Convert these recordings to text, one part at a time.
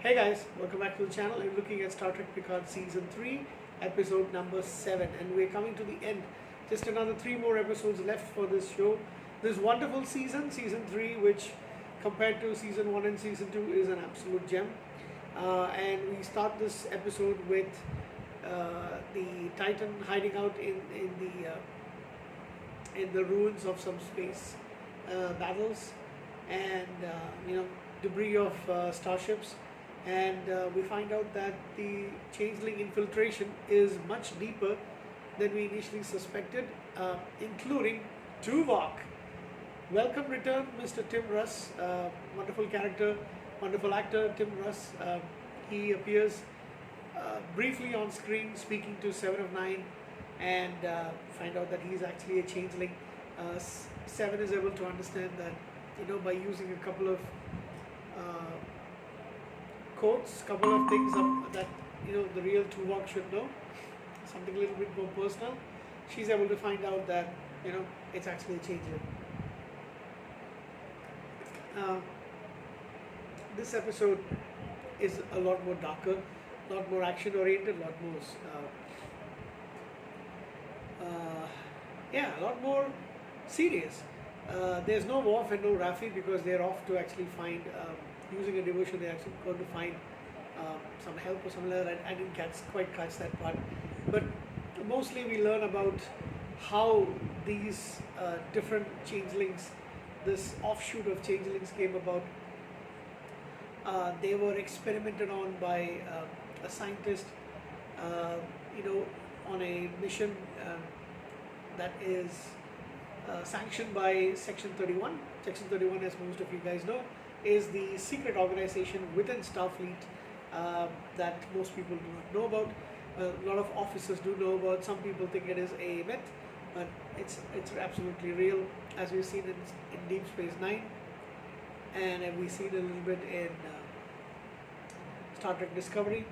Hey guys, welcome back to the channel. I'm looking at Star Trek Picard Season 3, Episode number 7, and we're coming to the end. Just another 3 more episodes left for this show. This wonderful season, Season 3, which compared to Season 1 and Season 2 is an absolute gem. And we start this episode with the Titan hiding out in the ruins of some space battles and debris of starships. And we find out that the changeling infiltration is much deeper than we initially suspected, including Tuvok. Welcome return, Mr. Tim Russ. Wonderful character, wonderful actor, Tim Russ. He appears briefly on screen speaking to Seven of Nine, and find out that he's actually a changeling. Seven is able to understand that, by using a couple of quotes, couple of things that the real Tuvok should know, something a little bit more personal. She's able to find out that it's actually a changeling. This episode is a lot more darker, a lot more action oriented, a lot more a lot more serious. There's no Worf and no Raffi because they're off to actually find, using a devotion, they're actually going to find some help or something like that. I didn't quite catch that part. But mostly we learn about how these different changelings, this offshoot of changelings came about. They were experimented on by a scientist, on a mission that is sanctioned by Section 31. Section 31, as most of you guys know, is the secret organization within Starfleet that most people do not know about. A lot of officers do know about. Some people think it is a myth, but it's absolutely real, as we've seen in Deep Space Nine, and we've seen a little bit in Star Trek Discovery.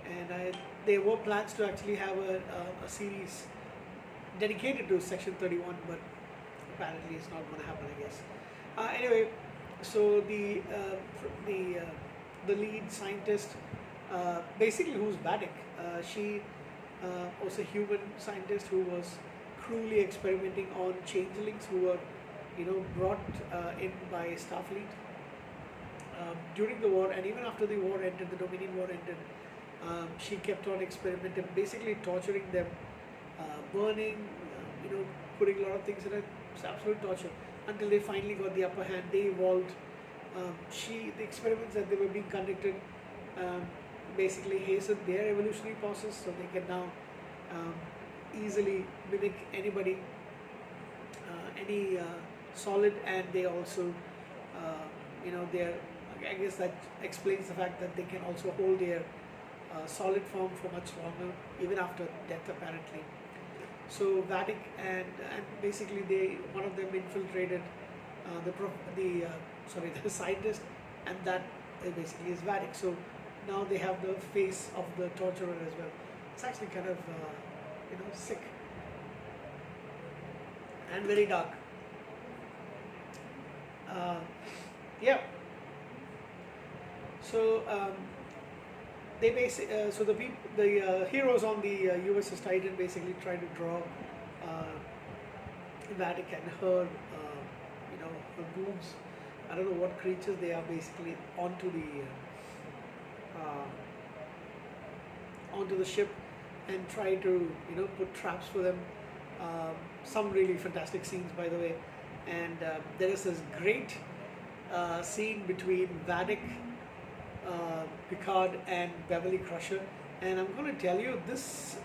And there were plans to actually have a series dedicated to Section 31, but apparently it's not going to happen, I guess. Anyway, so the lead scientist, basically who's Vadic, she was a human scientist who was cruelly experimenting on changelings who were brought in by Starfleet during the war, and even after the war ended, the Dominion War ended. She kept on experimenting, basically torturing them, burning, putting a lot of things in it. It's absolute torture until they finally got the upper hand. They evolved. The experiments that they were being conducted basically hastened their evolutionary process, so they can now easily mimic anybody, any solid, and they also, I guess that explains the fact that they can also hold their solid form for much longer, even after death, apparently. So Vadic and basically one of them infiltrated the scientist, and that basically is Vadic. So now they have the face of the torturer as well. It's actually kind of sick and very dark. So the heroes on the USS Titan basically try to draw Vadic and her her goons. I don't know what creatures they are, basically onto the ship, and try to put traps for them. Some really fantastic scenes, by the way, and there is this great scene between Vadic, Picard, and Beverly Crusher, and I'm going to tell you, this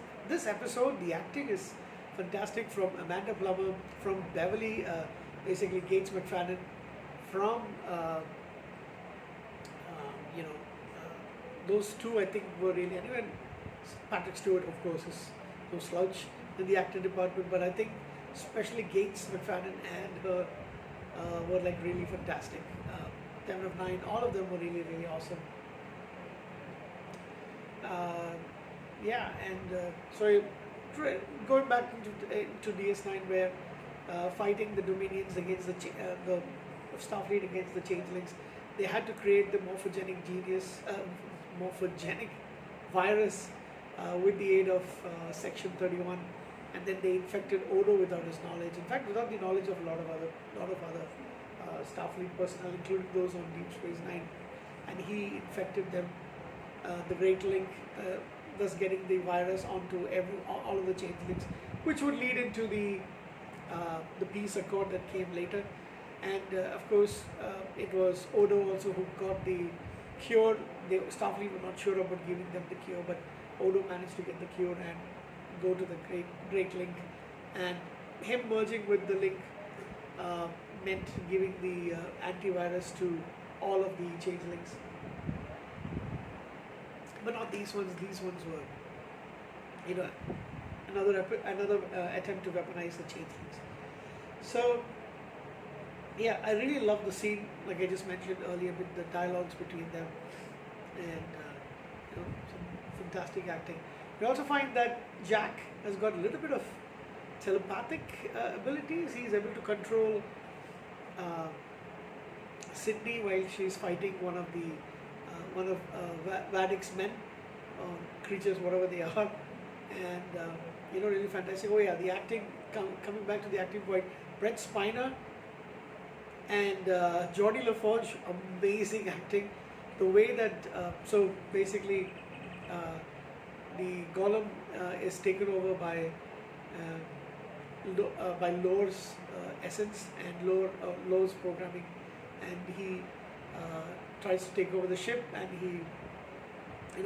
episode, the acting is fantastic from Amanda Plummer, from Beverly, basically Gates McFadden, from those two I think were really, and even Patrick Stewart, of course, is no slouch in the acting department, but I think especially Gates McFadden and her were like really fantastic. Seven of Nine, all of them were really, really awesome. So going back to DS9, where fighting the Dominions against the Starfleet against the changelings, they had to create the morphogenic virus with the aid of Section 31, and then they infected Odo without his knowledge. In fact, without the knowledge of a lot of other Starfleet personnel, including those on Deep Space Nine, and he infected them, the Great Link, thus getting the virus onto all of the changelings, which would lead into the peace accord that came later. And of course, it was Odo also who got the cure. Starfleet were not sure about giving them the cure, but Odo managed to get the cure and go to the Great Link. And him merging with the Link meant giving the antivirus to all of the changelings. But not these ones. These ones were, another attempt to weaponize the changelings. So, yeah, I really love the scene, like I just mentioned earlier, with the dialogues between them, and some fantastic acting. We also find that Jack has got a little bit of telepathic abilities. He's able to control Sydney while she's fighting one of Vadic's men, creatures, whatever they are, and really fantastic. Oh yeah, the acting. Coming back to the acting point, Brent Spiner and Geordie LaForge, amazing acting. The way that so basically the Golem is taken over by Lore's essence and Lore's programming, and he tries to take over the ship, and he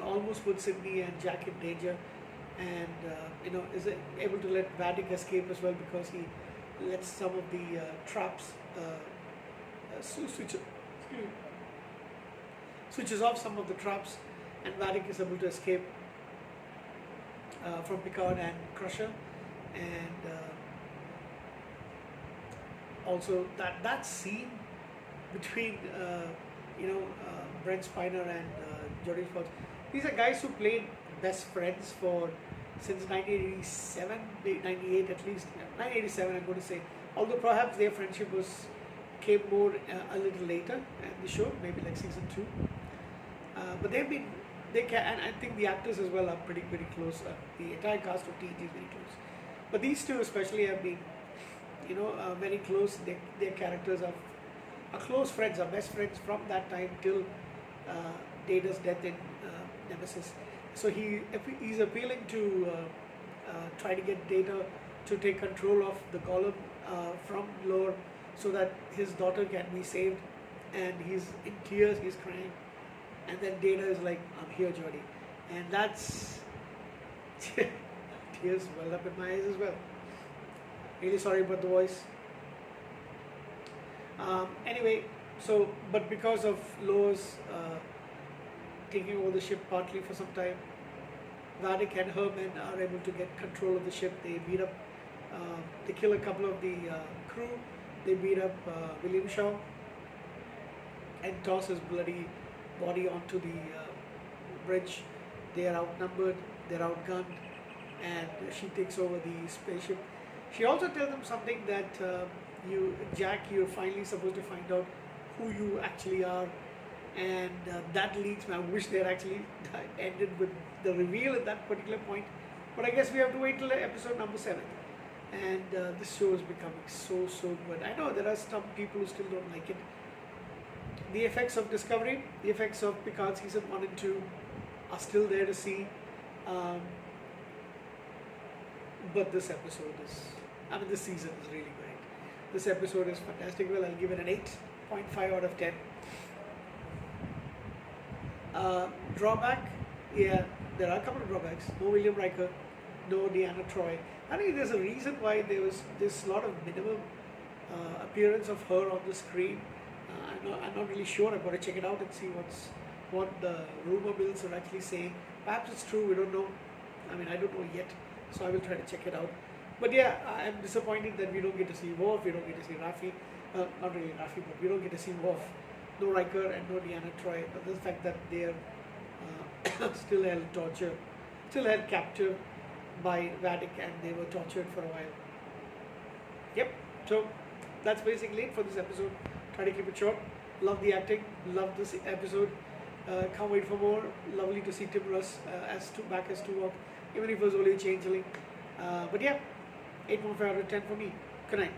almost puts Sydney and Jack in danger, and is able to let Vadic escape as well, because he lets some of the traps switches off some of the traps, and Vadic is able to escape from Picard and Crusher. And also that scene between Brent Spiner and Geordie LaForge. These are guys who played best friends since 1987, 98 at least, 1987 I'm going to say. Although perhaps their friendship came more a little later in the show, maybe like season 2. But and I think the actors as well are pretty close. The entire cast of TNG is very close. But these two especially have been, very close. Their characters are close friends, are best friends from that time till Data's death in Nemesis. So he's appealing to try to get Data to take control of the Golem from Lore, so that his daughter can be saved. And he's in tears, he's crying, and then Data is like, "I'm here, Geordie," and that's tears well up in my eyes as well. Really sorry about the voice. Anyway, but because of Lore's taking over the ship partly for some time, Vadic and her men are able to get control of the ship. They beat up, they kill a couple of the crew. They beat up William Shaw and toss his bloody body onto the bridge. They are outnumbered, they're outgunned, and she takes over the spaceship. She also tells them something that Jack, you're finally supposed to find out who you actually are, and that leads me. I wish they had actually ended with the reveal at that particular point, but I guess we have to wait till episode number 7. And this show is becoming so good. I know there are some people who still don't like it. The effects of Discovery, the effects of Picard season 1 and 2 are still there to see. But this this season is really great. This episode is fantastic. Well, I'll give it an 8.5 out of 10. Drawback, yeah, there are a couple of drawbacks. No William Riker, no Deanna Troi. I think there's a reason why there was this lot of minimum appearance of her on the screen. I'm not really sure. I've got to check it out and see what the rumor mills are actually saying. Perhaps it's true, we don't know. I don't know yet, so I will try to check it out. But yeah, I'm disappointed that we don't get to see Worf, we don't get to see Raffi. Not really Raffi, but we don't get to see Worf. No Riker and no Deanna Troi. But the fact that they're still held captive by Vadic, and they were tortured for a while. Yep, so that's basically it for this episode. Try to keep it short. Love the acting. Love this episode. Can't wait for more. Lovely to see Tim Russ back as Tuvok, even if it was only a changeling. But yeah, 8.5 out of 10 for me. Good night.